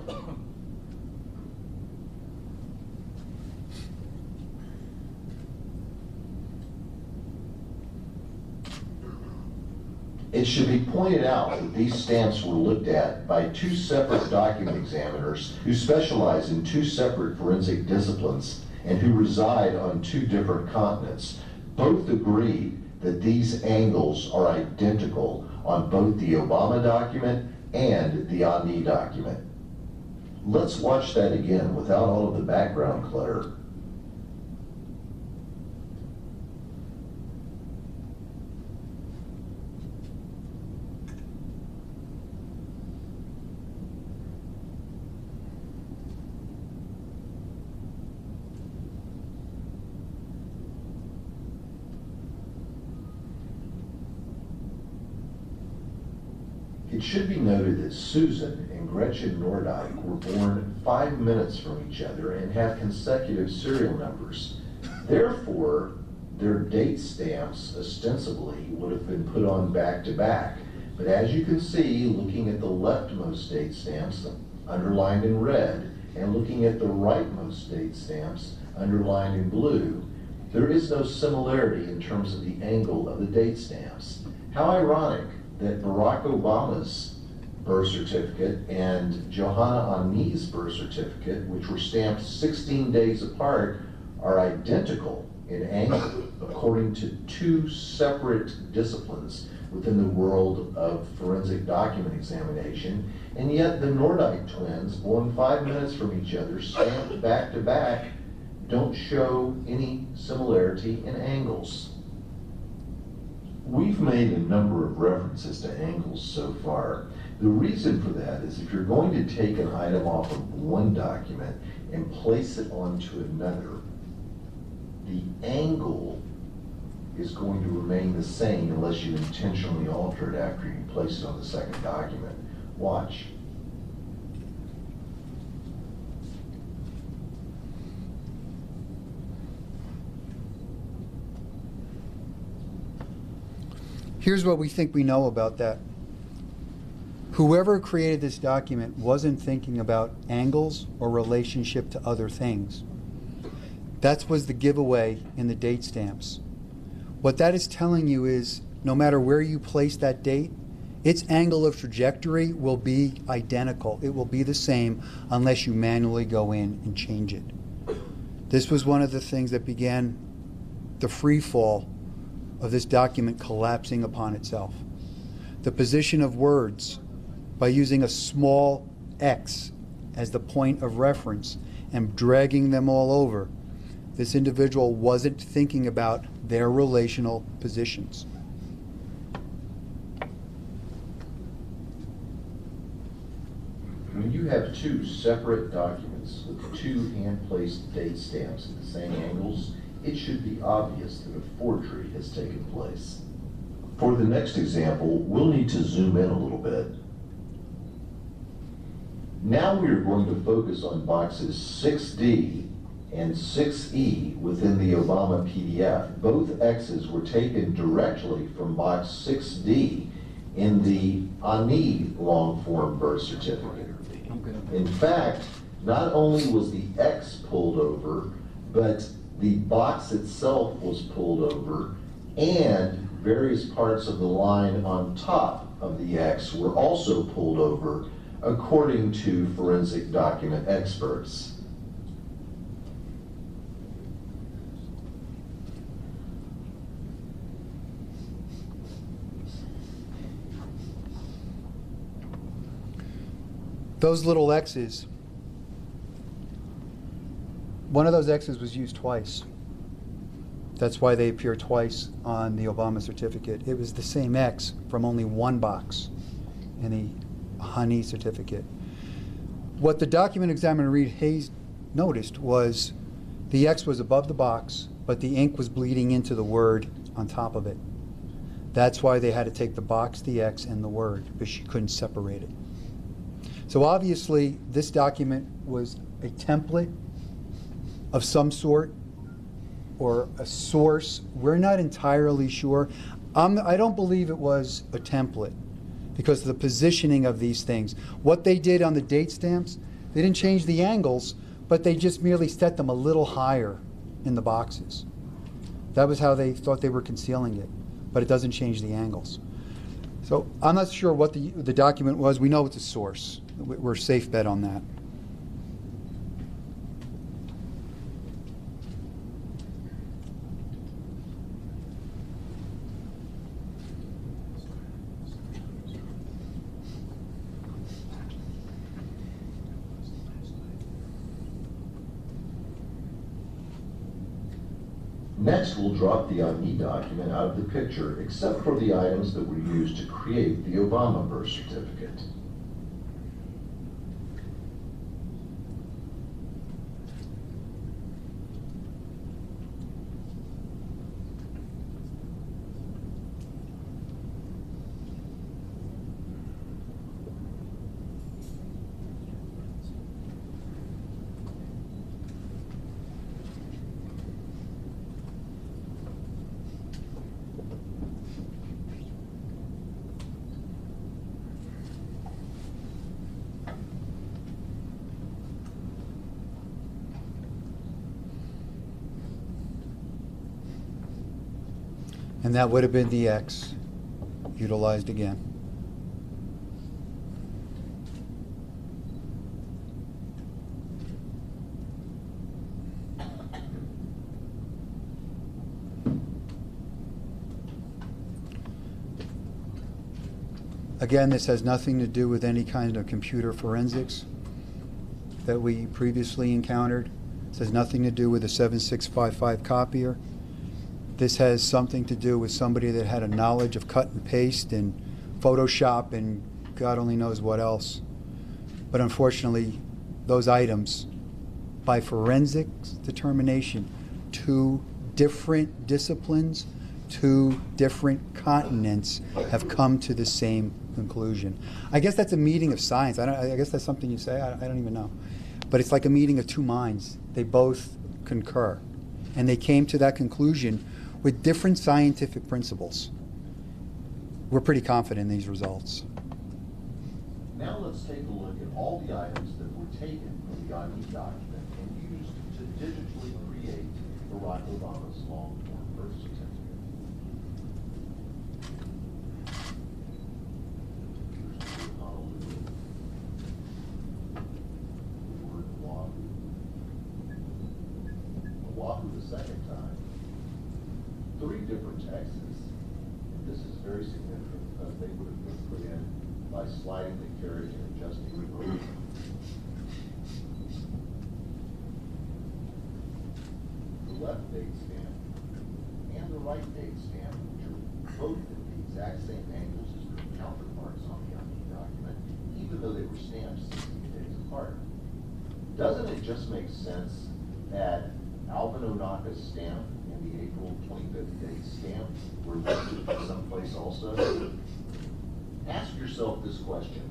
F: It should be pointed out that these stamps were looked at by 2 separate document examiners who specialize in 2 separate forensic disciplines and who reside on 2 different continents. Both agreed that these angles are identical on both the Obama document and the Ani document. Let's watch that again without all of the background clutter. It should be noted that Susan and Gretchen Nordyke were born 5 minutes from each other and have consecutive serial numbers. Therefore, their date stamps ostensibly would have been put on back to back. But as you can see, looking at the leftmost date stamps underlined in red and looking at the rightmost date stamps underlined in blue, there is no similarity in terms of the angle of the date stamps. How ironic that Barack Obama's birth certificate and Johanna Ani's birth certificate, which were stamped 16 days apart, are identical in angle according to 2 separate disciplines within the world of forensic document examination, and yet the Nordyke twins, born 5 minutes from each other, stamped back to back, don't show any similarity in angles. We've made a number of references to angles so far. The reason for that is if you're going to take an item off of one document and place it onto another, the angle is going to remain the same unless you intentionally alter it after you place it on the second document. Watch.
E: Here's what we think we know about that. Whoever created this document wasn't thinking about angles or relationship to other things. That was the giveaway in the date stamps. What that is telling you is no matter where you place that date, its angle of trajectory will be identical. It will be the same unless you manually go in and change it. This was one of the things that began the free fall of this document collapsing upon itself. The position of words, by using a small x as the point of reference and dragging them all over, this individual wasn't thinking about their relational positions.
F: When you have two separate documents with two hand-placed date stamps at the same angles, it should be obvious that a forgery has taken place. For the next example, we'll need to zoom in a little bit. Now we are going to focus on boxes 6D and 6E within the Obama PDF. Both X's were taken directly from box 6D in the Ani long-form birth certificate. In fact, not only was the X pulled over, but the box itself was pulled over, and various parts of the line on top of the X were also pulled over, according to forensic document experts.
E: Those little X's, one of those X's was used twice. That's why they appear twice on the Obama certificate. It was the same X from only one box in the Honey certificate. What the document examiner Reed Hayes noticed was the X was above the box, but the ink was bleeding into the word on top of it. That's why they had to take the box, the X, and the word, because she couldn't separate it. So obviously, this document was a template of some sort or a source. We're not entirely sure. I don't believe it was a template because of the positioning of these things. What they did on the date stamps, they didn't change the angles, but they just merely set them a little higher in the boxes. That was how they thought they were concealing it, but it doesn't change the angles. So I'm not sure what the document was. We know it's a source. We're a safe bet on that.
F: Next, we'll drop the Ani document out of the picture, except for the items that were used to create the Obama birth certificate.
E: And that would have been the X utilized again. Again, this has nothing to do with any kind of computer forensics that we previously encountered. This has nothing to do with a 7655 copier. This has something to do with somebody that had a knowledge of cut and paste and Photoshop and God only knows what else. But unfortunately, those items, by forensics determination, two different disciplines, two different continents have come to the same conclusion. I guess that's a meeting of science. I guess that's something you say. I don't even know. But it's like a meeting of two minds. They both concur. And they came to that conclusion with different scientific principles. we're pretty confident in these results.
F: Now let's take a look at all the items that were taken from the ID document and used to digitally create Barack Obama's long-form birth certificate. Here's the word Honolulu. The word Oahu. Oahu the second time. 3 different X's. And this is very significant because they would have been put in by sliding the carriage and adjusting the road. The left date stamp and the right date stamp, which are both at the exact same angles as their counterparts on the ID document, even though they were stamped 16 days apart. Doesn't it just make sense that Alvin Onaka's stamp and the April 25th date stamp were listed someplace also? Ask yourself this question.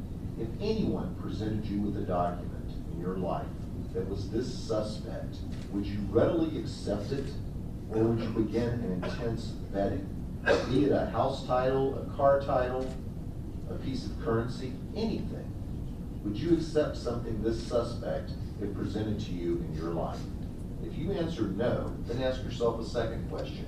F: If anyone presented you with a document in your life that was this suspect, would you readily accept it, or would you begin an intense vetting? Be it a house title, a car title, a piece of currency, anything. Would you accept something this suspect if presented to you in your life? If you answer no, then ask yourself a second question.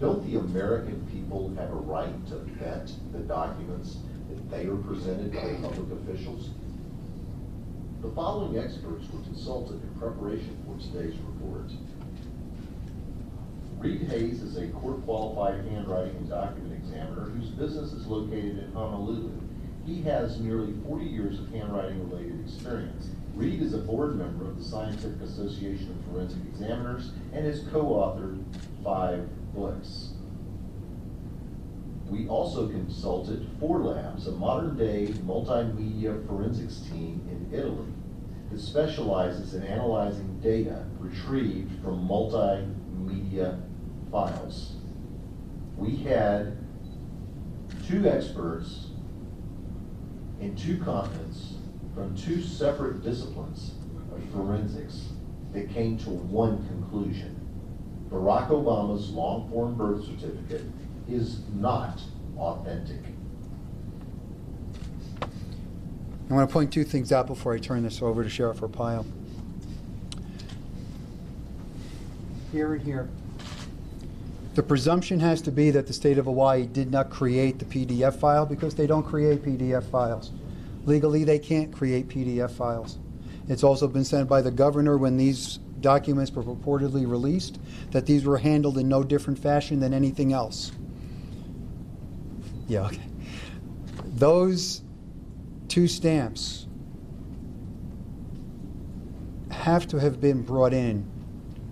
F: Don't the American people have a right to vet the documents that they are presented by public officials? The following experts were consulted in preparation for today's report. Reed Hayes is a court-qualified handwriting and document examiner whose business is located in Honolulu. He has nearly 40 years of handwriting-related experience. Reed is a board member of the Scientific Association of Forensic Examiners and has co-authored 5 books. We also consulted 4 Labs, a modern-day multimedia forensics team in Italy that specializes in analyzing data retrieved from multimedia files. We had 2 experts in 2 continents from 2 separate disciplines of forensics that came to one conclusion. Barack Obama's long-form birth certificate is not authentic.
E: I want to point 2 things out before I turn this over to Sheriff Arpaio. Here and here. The presumption has to be that the state of Hawaii did not create the PDF file because they don't create PDF files. Legally, they can't create PDF files. It's also been said by the governor when these documents were purportedly released that these were handled in no different fashion than anything else. Yeah, okay. Those 2 stamps have to have been brought in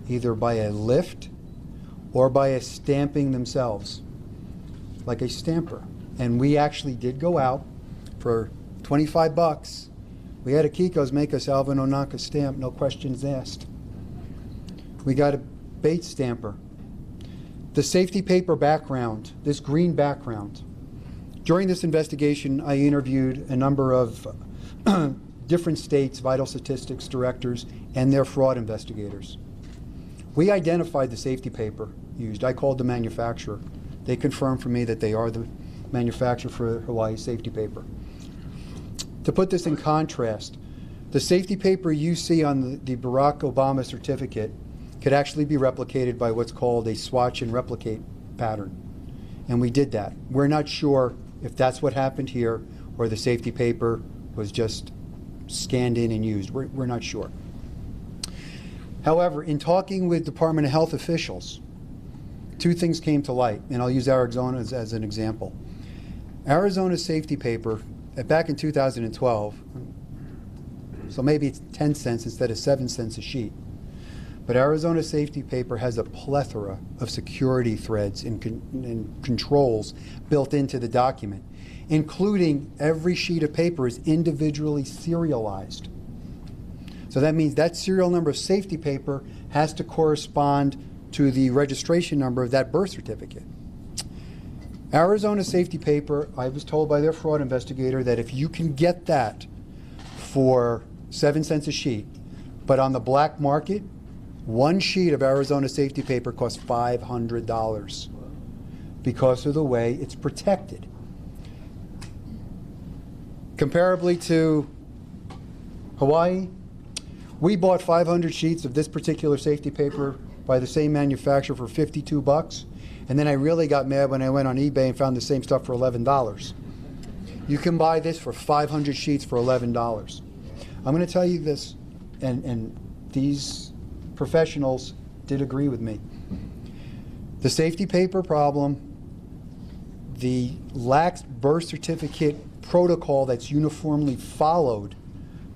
E: either by a lift or by a stamping themselves, like a stamper. And we actually did go out for $25. We had a Kiko's make us Alvin Onaka stamp, no questions asked. We got a Bates stamper. The safety paper background, this green background. During this investigation, I interviewed a number of different states' vital statistics directors and their fraud investigators. We identified the safety paper used. I called the manufacturer. They confirmed for me that they are the manufacturer for Hawaii safety paper. To put this in contrast, the safety paper you see on the Barack Obama certificate could actually be replicated by what's called a swatch and replicate pattern. And we did that. We're not sure if that's what happened here or the safety paper was just scanned in and used. We're not sure. However, in talking with Department of Health officials, 2 things came to light, and I'll use Arizona as an example. Arizona safety paper, back in 2012, so maybe it's 10 cents instead of 7 cents a sheet. But Arizona safety paper has a plethora of security threads and controls built into the document, including every sheet of paper is individually serialized. So that means that serial number of safety paper has to correspond to the registration number of that birth certificate. Arizona safety paper, I was told by their fraud investigator that if you can get that for 7 cents a sheet, but on the black market, 1 sheet of Arizona safety paper costs $500 because of the way it's protected. Comparably to Hawaii, we bought 500 sheets of this particular safety paper by the same manufacturer for $52, and then I really got mad when I went on eBay and found the same stuff for $11. You can buy this for 500 sheets for $11. I'm going to tell you this, and these professionals did agree with me. The safety paper problem, the lax birth certificate protocol that's uniformly followed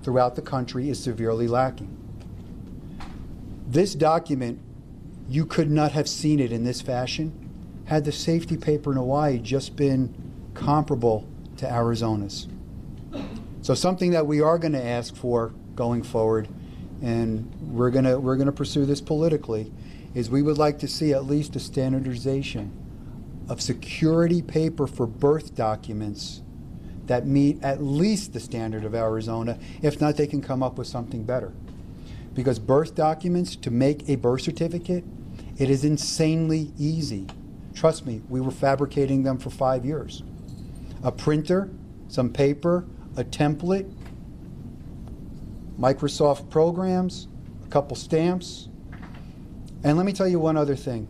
E: throughout the country is severely lacking. This document, you could not have seen it in this fashion had the safety paper in Hawaii just been comparable to Arizona's. So something that we are going to ask for going forward, and we're going to pursue this politically, is we would like to see at least a standardization of security paper for birth documents that meet at least the standard of Arizona. If not, they can come up with something better. Because birth documents, to make a birth certificate, it is insanely easy. Trust me, we were fabricating them for 5 years. A printer, some paper, a template, Microsoft programs, a couple stamps. And let me tell you one other thing.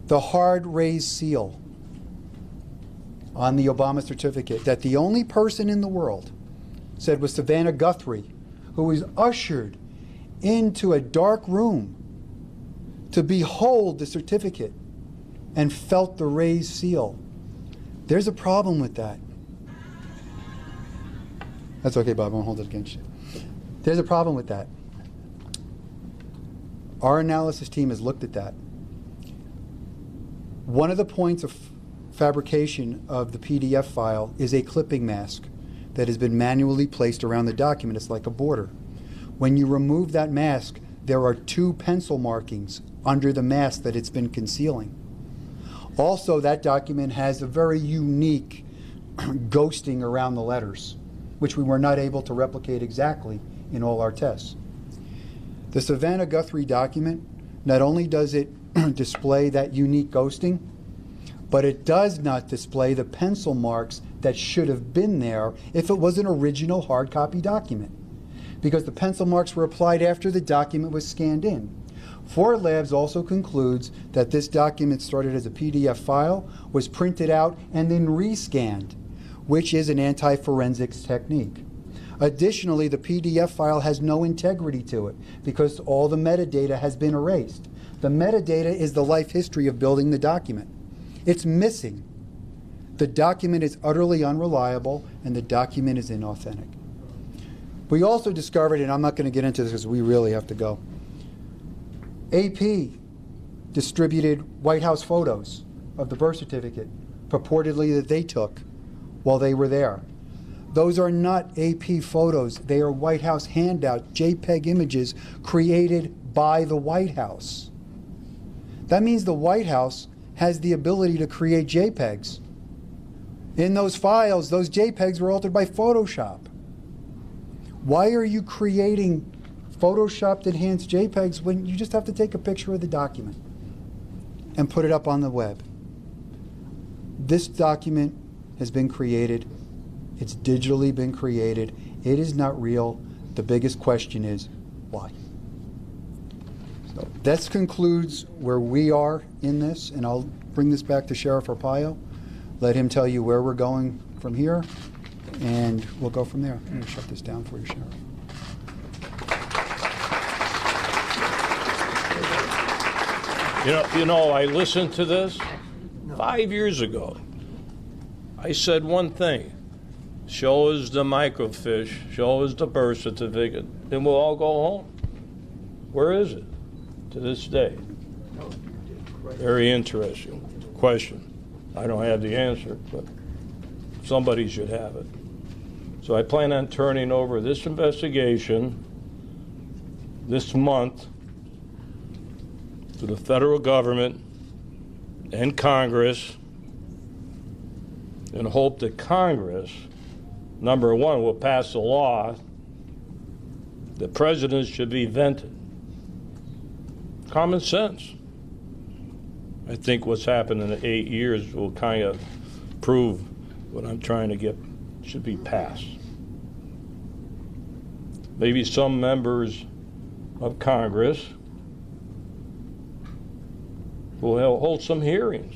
E: The hard raised seal on the Obama certificate that the only person in the world said was Savannah Guthrie, who was ushered into a dark room to behold the certificate and felt the raised seal. There's a problem with that. That's okay, Bob, I won't hold it against you. There's a problem with that. Our analysis team has looked at that. One of the points of fabrication of the PDF file is a clipping mask that has been manually placed around the document. It's like a border. When you remove that mask, there are 2 pencil markings under the mask that it's been concealing. Also, that document has a very unique ghosting around the letters, which we were not able to replicate exactly in all our tests. The Savannah Guthrie document, not only does it display that unique ghosting, but it does not display the pencil marks that should have been there if it was an original hard copy document, because the pencil marks were applied after the document was scanned in. Ford Labs also concludes that this document started as a PDF file, was printed out, and then rescanned, which is an anti-forensics technique. Additionally, the PDF file has no integrity to it because all the metadata has been erased. The metadata is the life history of building the document. It's missing. The document is utterly unreliable, and the document is inauthentic. We also discovered, and I'm not going to get into this because we really have to go, AP distributed White House photos of the birth certificate, purportedly that they took while they were there. Those are not AP photos. They are White House handout JPEG images created by the White House. That means the White House has the ability to create JPEGs. In those files, those JPEGs were altered by Photoshop. Why are you creating Photoshopped enhanced JPEGs when you just have to take a picture of the document and put it up on the web? This document has been created. It's digitally been created. It is not real. The biggest question is, why? So that concludes where we are in this, and I'll bring this back to Sheriff Arpaio, let him tell you where we're going from here, and we'll go from there. I'm going to shut this down for you, Sheriff.
D: You know, I listened to this 5 years ago. I said one thing: show us the microfiche, show us the birth certificate, then we'll all go home. Where is it to this day? Very interesting question. I don't have the answer, but somebody should have it. So I plan on turning over this investigation this month to the federal government and Congress, and hope that Congress, number one, will pass a law that presidents should be vented. Common sense. I think what's happened in the 8 years will kind of prove what I'm trying to get should be passed. Maybe some members of Congress will hold some hearings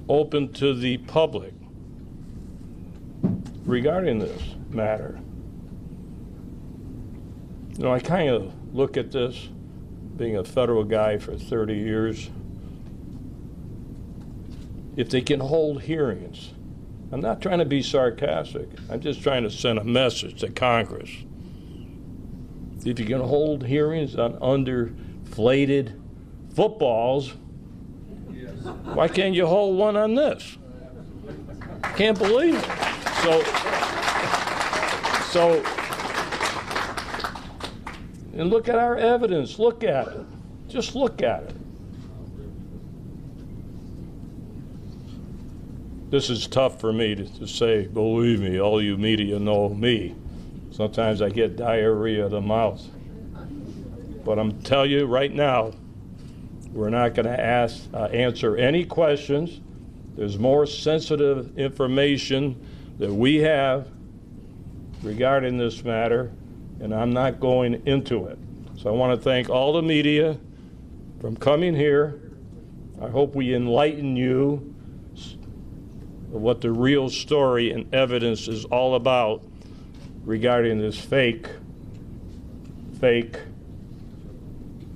D: open to the public regarding this matter. You know, I kind of look at this, being a federal guy for 30 years, if they can hold hearings. I'm not trying to be sarcastic. I'm just trying to send a message to Congress. If you can hold hearings on underflated footballs, why can't you hold one on this? Can't believe it. So, and look at our evidence. Look at it. Just look at it. This is tough for me to say, believe me, all you media know me. Sometimes I get diarrhea of the mouth. But I'm telling you right now, we're not going to answer any questions. There's more sensitive information that we have regarding this matter, and I'm not going into it. So I want to thank all the media for coming here. I hope we enlighten you of what the real story and evidence is all about regarding this fake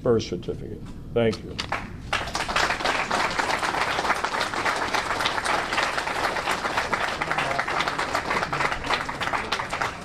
D: birth certificate. Thank you.